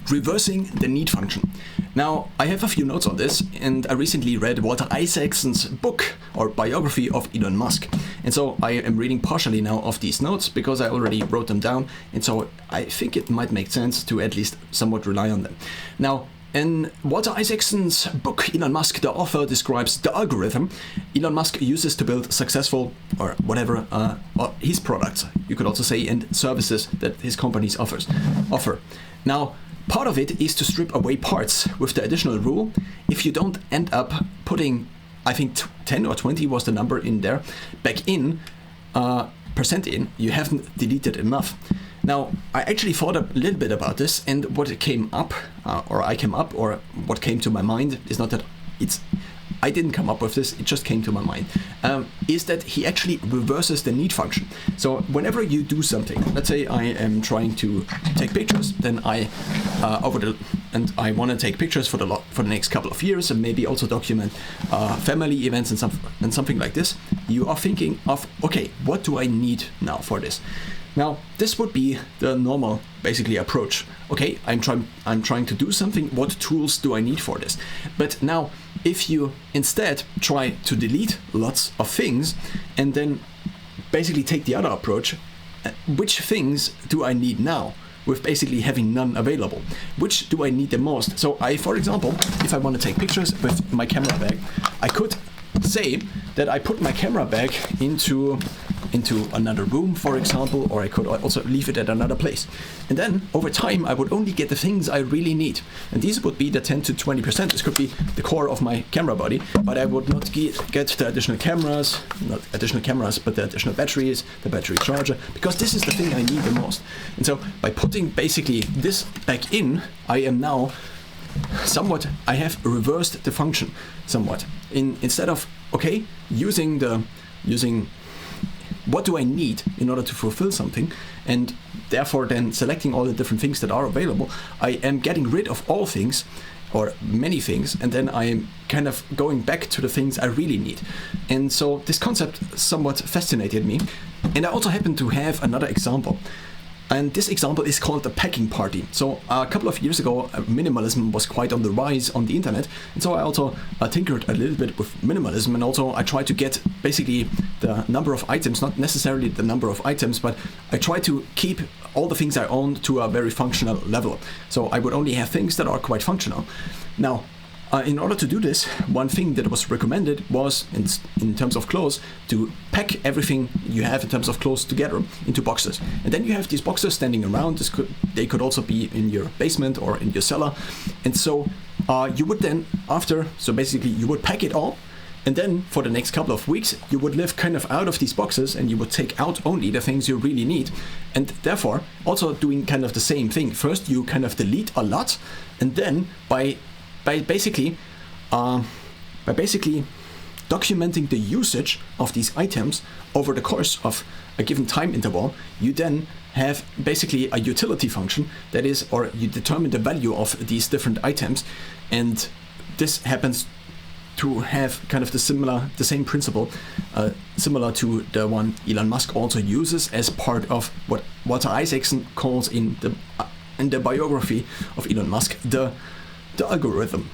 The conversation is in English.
reversing the need function. Now, I have a few notes on this, and I recently read Walter Isaacson's book or biography of Elon Musk. And so I am reading partially now of these notes because I already wrote them down, and so I think it might make sense to at least somewhat rely on them. Now, in Walter Isaacson's book, Elon Musk, the author describes the algorithm Elon Musk uses to build successful, or whatever, his products, you could also say, and services that his companies offer. Now, part of it is to strip away parts with the additional rule: if you don't end up putting, I think 10 or 20 was the number in there, back in, percent in, you haven't deleted enough. Now, I actually thought a little bit about this, and what came up, or what came to my mind, is not that I didn't come up with this, it just came to my mind, is that he actually reverses the need function. So whenever you do something, let's say I am trying to take pictures, then I want to take pictures for the next couple of years, and maybe also document family events and something like this. You are thinking of, okay, what do I need now for this? Now, this would be the normal, basically, approach. Okay, I'm trying to do something. What tools do I need for this? But now, if you instead try to delete lots of things and then basically take the other approach, which things do I need now? With basically having none available. Which do I need the most? So for example, if I want to take pictures with my camera bag, I could say that I put my camera bag into another room, for example, or I could also leave it at another place. And then over time, I would only get the things I really need. And these would be the 10 to 20%. This could be the core of my camera body, but I would not get the additional cameras, not additional cameras, but the additional batteries, the battery charger, because this is the thing I need the most. And so by putting basically this back in, I am now I have reversed the function somewhat. Instead of, okay, using what do I need in order to fulfill something, and therefore then selecting all the different things that are available, I am getting rid of all things, or many things, and then I am kind of going back to the things I really need. And so this concept somewhat fascinated me. And I also happen to have another example. And this example is called the packing party. So a couple of years ago, minimalism was quite on the rise on the internet. And so I also tinkered a little bit with minimalism. And also I tried to get basically the number of items, not necessarily the number of items, but I tried to keep all the things I owned to a very functional level. So I would only have things that are quite functional. Now, in order to do this, one thing that was recommended was, in terms of clothes, to pack everything you have in terms of clothes together into boxes. And then you have these boxes standing around. They could also be in your basement or in your cellar. And so you would then, basically you would pack it all. And then for the next couple of weeks, you would live kind of out of these boxes, and you would take out only the things you really need. And therefore, also doing kind of the same thing. First, you kind of delete a lot, and then by basically documenting the usage of these items over the course of a given time interval, you then have basically a utility function that is, or you determine the value of these different items, and this happens to have kind of the same principle, similar to the one Elon Musk also uses as part of what Walter Isaacson calls in the biography of Elon Musk the algorithm.